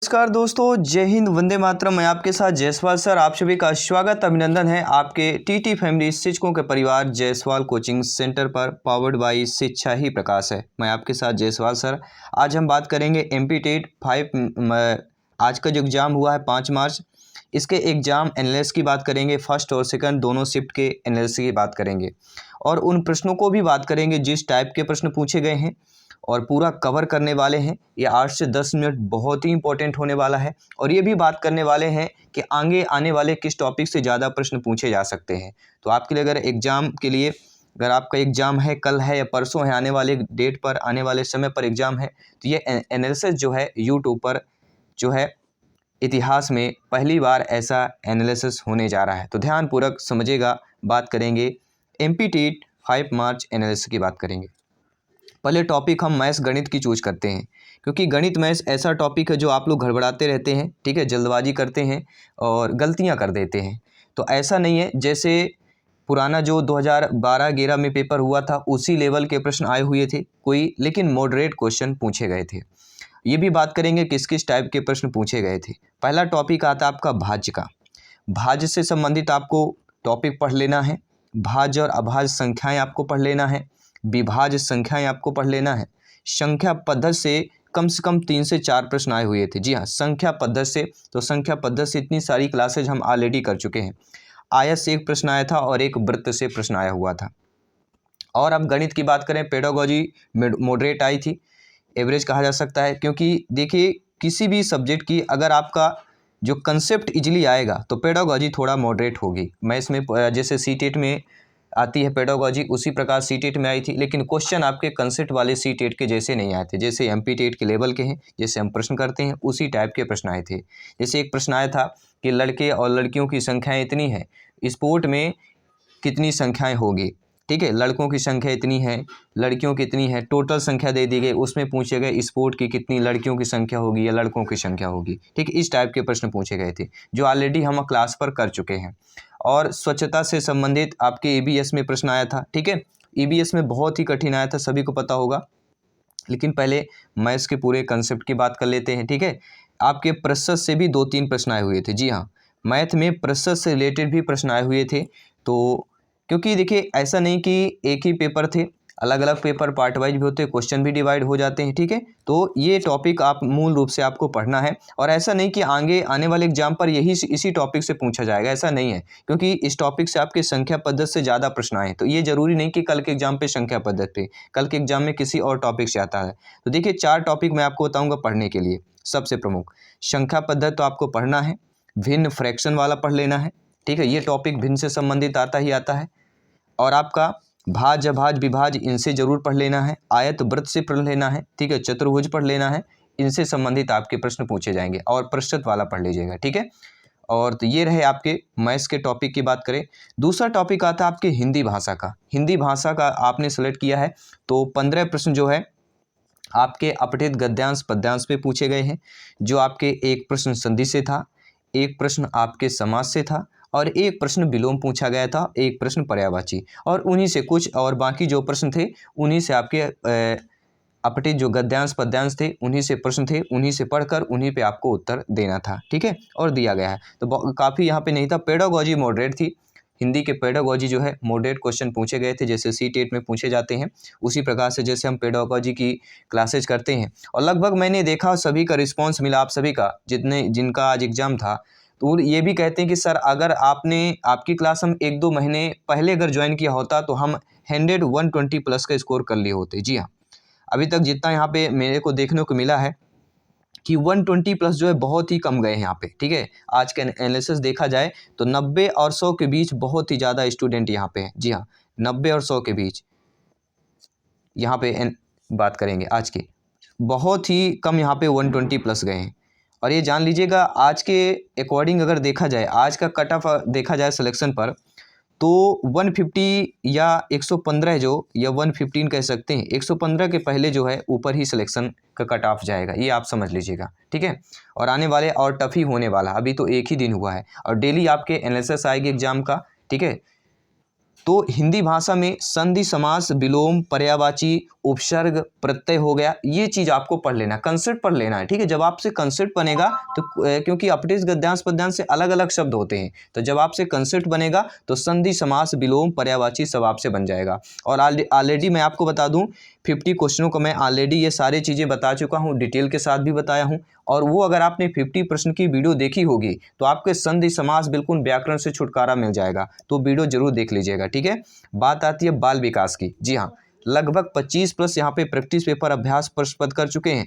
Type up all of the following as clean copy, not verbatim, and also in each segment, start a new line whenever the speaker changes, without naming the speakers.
नमस्कार दोस्तों, जय हिंद, वंदे मातरम। मैं आपके साथ जायसवाल सर। आप सभी का स्वागत अभिनंदन है आपके टीटी फैमिली शिक्षकों के परिवार जायसवाल कोचिंग सेंटर पर, पावर्ड बाय शिक्षा ही प्रकाश है। मैं आपके साथ जायसवाल सर। आज हम बात करेंगे एमपी टेट 5। आज का जो एग्ज़ाम हुआ है 5 मार्च, इसके एग्ज़ाम एनालिसिस की बात करेंगे। फर्स्ट और सेकंड दोनों शिफ्ट के एनालिसिस की बात करेंगे और उन प्रश्नों को भी बात करेंगे जिस टाइप के प्रश्न पूछे गए हैं और पूरा कवर करने वाले हैं। ये 8 से 10 मिनट बहुत ही इंपॉर्टेंट होने वाला है और ये भी बात करने वाले हैं कि आगे आने वाले किस टॉपिक से ज़्यादा प्रश्न पूछे जा सकते हैं। तो आपके लिए अगर एग्ज़ाम के लिए, अगर आपका एग्ज़ाम है, कल है या परसों है, आने वाले डेट पर, आने वाले समय पर एग्ज़ाम है, तो ये एनालिसिस जो है यूट्यूब पर जो है इतिहास में पहली बार ऐसा एनालिसिस होने जा रहा है। तो ध्यानपूर्वक समझिएगा। बात करेंगे एमपी टेट 5 मार्च एनालिसिस की बात करेंगे। पहले टॉपिक हम मैथ्स गणित की चूज करते हैं, क्योंकि गणित मैथ्स ऐसा टॉपिक है जो आप लोग घबराते रहते हैं, ठीक है, जल्दबाजी करते हैं और गलतियां कर देते हैं। तो ऐसा नहीं है, जैसे पुराना जो 2012-11 में पेपर हुआ था उसी लेवल के प्रश्न आए हुए थे कोई, लेकिन मॉडरेट क्वेश्चन पूछे गए थे। ये भी बात करेंगे किस किस टाइप के प्रश्न पूछे गए थे। पहला टॉपिक आता है आपका भाज्य का। भाज्य से संबंधित आपको टॉपिक पढ़ लेना है। भाज्य और अभाज्य संख्याएं आपको पढ़ लेना है। विभाज्य संख्याएं आपको पढ़ लेना है। संख्या पद्धति से कम 3 से 4 प्रश्न आए हुए थे। जी हाँ, संख्या पद्धति से। तो संख्या पद्धति से इतनी सारी क्लासेज हम ऑलरेडी कर चुके हैं। आयत से एक प्रश्न आया था और एक वृत्त से प्रश्न आया हुआ था। और अब गणित की बात करें, पेडागोजी मॉडरेट आई थी, एवरेज कहा जा सकता है, क्योंकि देखिए किसी भी सब्जेक्ट की अगर आपका जो कंसेप्ट इजीली आएगा तो पेडागोजी थोड़ा मॉडरेट होगी। मैं इसमें जैसे सीटेट में आती है पेडागोजी, उसी प्रकार सीटेट में आई थी, लेकिन क्वेश्चन आपके कंसेप्ट वाले सीटेट के जैसे नहीं आए थे। जैसे एमपी टेट के लेवल के हैं, जैसे हम प्रश्न करते हैं उसी टाइप के प्रश्न आए थे। जैसे एक प्रश्न आया था कि लड़के और लड़कियों की संख्याएं इतनी है, स्पोर्ट में कितनी संख्याएं होगी। ठीक है, लड़कों की संख्या इतनी है, लड़कियों की इतनी है, टोटल संख्या दे दी गई, उसमें पूछे गए स्पोर्ट की कितनी लड़कियों की संख्या होगी या लड़कों की संख्या होगी। ठीक है, इस टाइप के प्रश्न पूछे गए थे जो ऑलरेडी हम क्लास पर कर चुके हैं। और स्वच्छता से संबंधित आपके ईबीएस में प्रश्न आया था। ठीक है, ईबीएस में बहुत ही कठिन आया था, सभी को पता होगा, लेकिन पहले मैथ्स के पूरे कंसेप्ट की बात कर लेते हैं। ठीक है, आपके प्रतिशत से भी 2-3 प्रश्न आए हुए थे। जी हाँ, मैथ में प्रतिशत से रिलेटेड भी प्रश्न आए हुए थे। तो क्योंकि देखिए ऐसा नहीं कि एक ही पेपर थे, अलग अलग पेपर पार्ट वाइज भी होते हैं, क्वेश्चन भी डिवाइड हो जाते हैं। ठीक है, तो ये टॉपिक आप मूल रूप से आपको पढ़ना है और ऐसा नहीं कि आगे आने वाले एग्जाम पर इसी टॉपिक से पूछा जाएगा, ऐसा नहीं है, क्योंकि इस टॉपिक से आपके संख्या पद्धति से ज़्यादा प्रश्न आए। तो ये जरूरी नहीं कि कल के एग्जाम पे संख्या पद्धति पे, कल के एग्जाम में किसी और टॉपिक से आता है। तो देखिए 4 टॉपिक मैं आपको बताऊँगा पढ़ने के लिए। सबसे प्रमुख संख्या पद्धति तो आपको पढ़ना है, भिन्न फ्रैक्शन वाला पढ़ लेना है। ठीक है, ये टॉपिक भिन्न से संबंधित आता ही आता है। और आपका भाज्य अभाज्य विभाज्य इनसे जरूर पढ़ लेना है। आयत वृत्त से पढ़ लेना है। ठीक है, चतुर्भुज पढ़ लेना है, इनसे संबंधित आपके प्रश्न पूछे जाएंगे। और प्रतिशत वाला पढ़ लीजिएगा। ठीक है, और तो ये रहे आपके मैथ्स के टॉपिक की बात करें। दूसरा टॉपिक आता है आपके हिंदी भाषा का। हिंदी भाषा का आपने सेलेक्ट किया है तो 15 प्रश्न जो है आपके अपठित गद्यांश पद्यांश पे पूछे गए हैं। जो आपके एक प्रश्न संधि से था, एक प्रश्न आपके समास से था और एक प्रश्न विलोम पूछा गया था, एक प्रश्न पर्यायवाची, और उन्हीं से कुछ और बाकी जो प्रश्न थे उन्हीं से आपके अपठित जो गद्यांश पद्यांश थे उन्हीं से प्रश्न थे, उन्हीं से पढ़कर उन्हीं पे आपको उत्तर देना था। ठीक है, और दिया गया है। तो काफ़ी यहाँ पे नहीं था। पेडागोजी मॉडरेट थी। हिंदी के पेडागोजी जो है मॉडरेट क्वेश्चन पूछे गए थे, जैसे सीटेट में पूछे जाते हैं उसी प्रकार से जैसे हम पेडागोजी की क्लासेज करते हैं। और लगभग मैंने देखा सभी का रिस्पॉन्स मिला, आप सभी का, जिनका आज एग्जाम था, तो ये भी कहते हैं कि सर अगर आपकी क्लास हम 1-2 महीने पहले अगर ज्वाइन किया होता तो हम 120 प्लस का स्कोर कर लिए होते। जी हाँ, अभी तक जितना यहाँ पे मेरे को देखने को मिला है कि 120 प्लस जो है बहुत ही कम गए हैं यहाँ पे। ठीक है, आज का एनालिसिस देखा जाए तो 90 और 100 के बीच बहुत ही ज़्यादा स्टूडेंट यहाँ पे हैं। जी हाँ, 90 और 100 के बीच यहाँ पे बात करेंगे आज की, बहुत ही कम यहाँ पे 120 प्लस गए हैं। और ये जान लीजिएगा आज के अकॉर्डिंग अगर देखा जाए, आज का कट ऑफ देखा जाए सिलेक्शन पर, तो 150 या 115 जो, या 115 कह सकते हैं, 115 के पहले जो है ऊपर ही सिलेक्शन का कट ऑफ जाएगा, ये आप समझ लीजिएगा। ठीक है, और आने वाले और टफ ही होने वाला, अभी तो एक ही दिन हुआ है और डेली आपके एनालिसिस आएगी एग्जाम का। ठीक है, तो हिंदी भाषा में संधि समास, विलोम, पर्यायवाची, उपसर्ग, प्रत्यय हो गया, ये चीज़ आपको पढ़ लेना, कंसेप्ट पढ़ लेना है, ठीक है। जब आपसे कंसेप्ट बनेगा तो क्योंकि अपठित गद्यांश पद्यांश से अलग अलग शब्द होते हैं, तो जब आपसे कंसेप्ट बनेगा तो संधि समास, विलोम, पर्यायवाची सब आपसे बन जाएगा। और ऑलरेडी मैं आपको बता दूं 50 क्वेश्चनों को मैं ऑलरेडी ये सारी चीज़ें बता चुका हूँ, डिटेल के साथ भी बताया हूँ। और वो अगर आपने 50 प्रश्न की वीडियो देखी होगी तो आपके संधि समास बिल्कुल व्याकरण से छुटकारा मिल जाएगा, तो वीडियो जरूर देख लीजिएगा, ठीक है। बात आती है बाल विकास की। जी हाँ, लगभग 25 प्लस यहाँ पे प्रैक्टिस पेपर अभ्यास प्रश्न पत्र कर चुके हैं।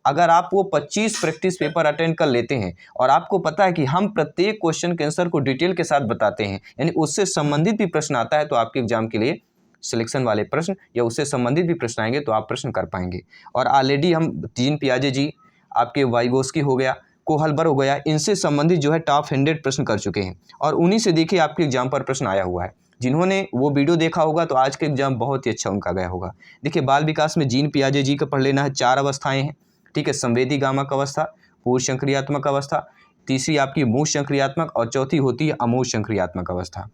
अगर आप वो 25 प्रैक्टिस पेपर अटेंड कर लेते हैं और आपको पता है कि हम प्रत्येक क्वेश्चन के आंसर को डिटेल के साथ बताते हैं, यानी उससे संबंधित भी प्रश्न आता है तो आपके एग्जाम के लिए सिलेक्शन वाले प्रश्न या उससे संबंधित भी प्रश्न आएंगे तो आप प्रश्न कर पाएंगे। और ऑलरेडी हम जीन पियाजे जी, आपके वाइगोस्की हो गया, कोहलबर हो गया, इनसे संबंधित जो है टॉप 100 प्रश्न कर चुके हैं और उन्हीं से देखिए आपके एग्जाम पर प्रश्न आया हुआ है। जिन्होंने वो वीडियो देखा होगा तो आज के एग्जाम बहुत ही अच्छा उनका गया होगा। देखिए बाल विकास में जीन पियाजे जी का पढ़ लेना है, 4 अवस्थाएं हैं, ठीक है। संवेदी गामक अवस्था, पूर्व संक्रियात्मक अवस्था, तीसरी आपकी मूल संक्रियात्मक और चौथी होती है अमूल संक्रियात्मक अवस्था।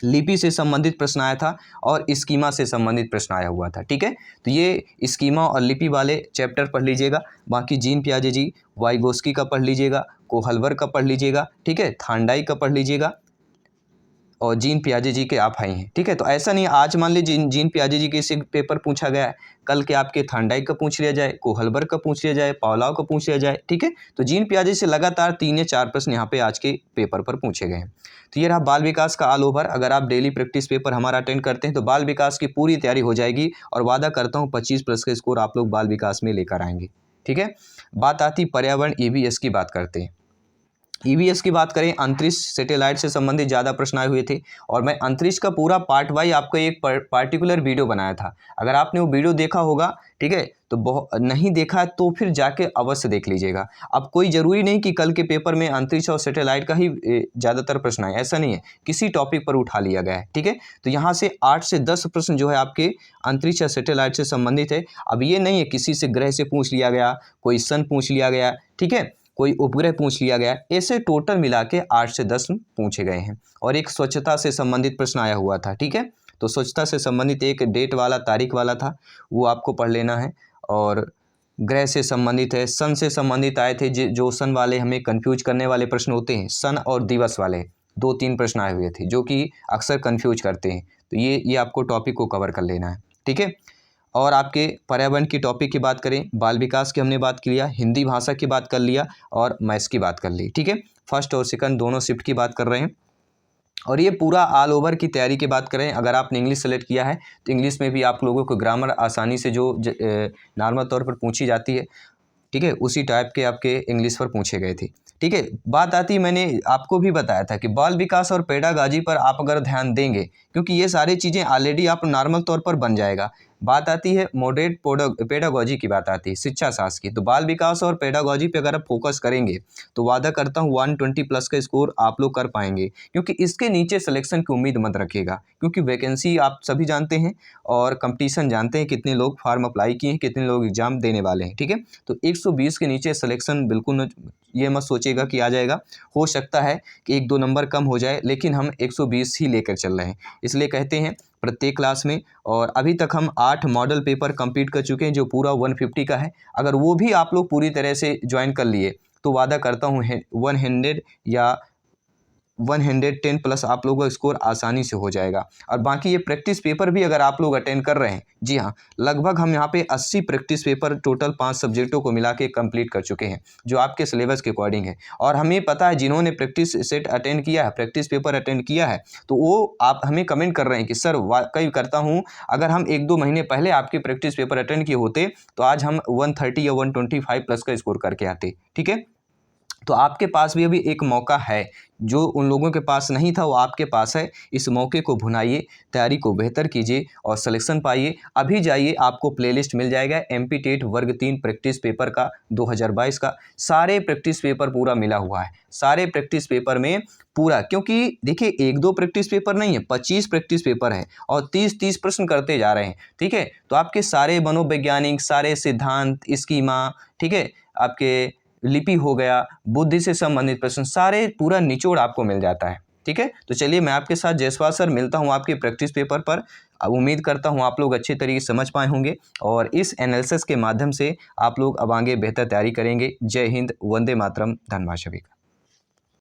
लिपि से संबंधित प्रश्न आया था और स्कीमा से संबंधित प्रश्न आया हुआ था, ठीक है। तो ये स्कीमा और लिपि वाले चैप्टर पढ़ लीजिएगा। बाकी जीन पियाजे जी, वाइगोस्की का पढ़ लीजिएगा, कोहलबर का पढ़ लीजिएगा, ठीक है, थांडाई का पढ़ लीजिएगा और जीन पियाजे जी के आप हैं, ठीक है। तो ऐसा नहीं आज मान लीजिए जीन पियाजे जी के से पेपर पूछा गया है, कल के आपके थांडाई का पूछ लिया जाए, कोहलबर का पूछ लिया जाए, पावलाव का पूछ लिया जाए, ठीक है। तो जीन पियाजे से लगातार 3 या 4 प्रश्न यहाँ पे आज के पेपर पर पूछे गए हैं। तो ये रहा बाल विकास का ऑल ओवर। अगर आप डेली प्रैक्टिस पेपर हमारा अटेंड करते हैं तो बाल विकास की पूरी तैयारी हो जाएगी और वादा करता हूँ 25 प्लस का स्कोर आप लोग बाल विकास में लेकर आएंगे, ठीक है। बात आती पर्यावरण ईवीएस की बात करते हैं। ईवीएस की बात करें, अंतरिक्ष सैटेलाइट से संबंधित ज़्यादा प्रश्न आए हुए थे और मैं अंतरिक्ष का पूरा पार्ट वाइज आपको एक पार्टिकुलर वीडियो बनाया था। अगर आपने वो वीडियो देखा होगा, ठीक है, तो नहीं देखा है तो फिर जाके अवश्य देख लीजिएगा। अब कोई ज़रूरी नहीं कि कल के पेपर में अंतरिक्ष और सैटेलाइट का ही ज़्यादातर प्रश्न आए, ऐसा नहीं है, किसी टॉपिक पर उठा लिया गया है, ठीक है। तो यहाँ से 8 से 10 प्रश्न जो है आपके अंतरिक्ष या सैटेलाइट से संबंधित है। अब ये नहीं है किसी से ग्रह से पूछ लिया गया, कोई सन पूछ लिया गया, ठीक है, कोई उपग्रह पूछ लिया गया, ऐसे टोटल मिला के 8 से 10 पूछे गए हैं। और एक स्वच्छता से संबंधित प्रश्न आया हुआ था, ठीक है। तो स्वच्छता से संबंधित एक डेट वाला, तारीख वाला था, वो आपको पढ़ लेना है। और ग्रह से संबंधित है, सन से संबंधित आए थे, जो सन वाले हमें कंफ्यूज करने वाले प्रश्न होते हैं, सन और दिवस वाले 2-3 प्रश्न आए हुए थे जो कि अक्सर कंफ्यूज करते हैं। तो ये आपको टॉपिक को कवर कर लेना है, ठीक है। और आपके पर्यावरण की टॉपिक की बात करें, बाल विकास की हमने बात किया, हिंदी भाषा की बात कर लिया और मैथ्स की बात कर ली, ठीक है। फर्स्ट और सेकंड दोनों शिफ्ट की बात कर रहे हैं। और ये पूरा ऑल ओवर की तैयारी की बात करें, अगर आपने इंग्लिश सेलेक्ट किया है तो इंग्लिश में भी आप लोगों को ग्रामर आसानी से जो नॉर्मल तौर पर पूछी जाती है, ठीक है, उसी टाइप के आपके इंग्लिश पर पूछे गए थे, ठीक है। बात आती, मैंने आपको भी बताया था कि बाल विकास और पेडागॉजी पर आप अगर ध्यान देंगे, क्योंकि ये सारी चीज़ें ऑलरेडी आप नॉर्मल तौर पर बन जाएगा। बात आती है मॉडरेट पेडागॉजी की, बात आती है शिक्षा शास्त्र की। तो बाल विकास और पेडागॉजी पे अगर आप फोकस करेंगे तो वादा करता हूँ 120 प्लस का स्कोर आप लोग कर पाएंगे, क्योंकि इसके नीचे सिलेक्शन की उम्मीद मत रखिएगा, क्योंकि वैकेंसी आप सभी जानते हैं और कंपटीशन जानते हैं, कितने लोग फॉर्म अप्लाई किए हैं, कितने लोग एग्जाम देने वाले हैं, ठीक है। तो 120 के नीचे सिलेक्शन बिल्कुल ये मत सोचिएगा कि आ जाएगा, हो सकता है कि 1-2 नंबर कम हो जाए, लेकिन हम 120 ही लेकर चल रहे हैं। इसलिए कहते हैं प्रत्येक क्लास में, और अभी तक हम 8 मॉडल पेपर कंप्लीट कर चुके हैं जो पूरा 150 का है। अगर वो भी आप लोग पूरी तरह से ज्वाइन कर लिए तो वादा करता हूँ 100 या 110 प्लस आप लोगों का स्कोर आसानी से हो जाएगा। और बाकी ये प्रैक्टिस पेपर भी अगर आप लोग अटेंड कर रहे हैं, जी हाँ, लगभग हम यहाँ पे 80 प्रैक्टिस पेपर टोटल 5 सब्जेक्टों को मिला के कंप्लीट कर चुके हैं, जो आपके सिलेबस के अकॉर्डिंग है। और हमें पता है जिन्होंने प्रैक्टिस सेट अटेंड किया है, प्रैक्टिस पेपर अटेंड किया है, तो वो आप हमें कमेंट कर रहे हैं कि सर वाकई करता हूँ, अगर हम 1-2 महीने पहले आपके प्रैक्टिस पेपर अटेंड किए होते तो आज हम 130 या 125 प्लस का स्कोर करके आते, ठीक है। तो आपके पास भी अभी एक मौका है, जो उन लोगों के पास नहीं था वो आपके पास है। इस मौके को भुनाइए, तैयारी को बेहतर कीजिए और सिलेक्शन पाइए। अभी जाइए, आपको प्लेलिस्ट मिल जाएगा एमपी टेट वर्ग 3 प्रैक्टिस पेपर का 2022 का, सारे प्रैक्टिस पेपर पूरा मिला हुआ है, सारे प्रैक्टिस पेपर में पूरा, क्योंकि देखिए 1-2 प्रैक्टिस पेपर नहीं है, 25 प्रैक्टिस पेपर है और 30-30 प्रश्न करते जा रहे हैं, ठीक है। तो आपके सारे मनोवैज्ञानिक, सारे सिद्धांत, स्कीमा, ठीक है, आपके लिपि हो गया, बुद्धि से संबंधित प्रश्न, सारे पूरा निचोड़ आपको मिल जाता है, ठीक है। तो चलिए मैं आपके साथ जायसवाल सर मिलता हूँ आपके प्रैक्टिस पेपर पर। उम्मीद करता हूँ आप लोग अच्छे तरीके से समझ पाए होंगे और इस एनालिसिस के माध्यम से आप लोग अब आगे बेहतर तैयारी करेंगे। जय हिंद, वंदे मातरम, धन्यवाद सभी का।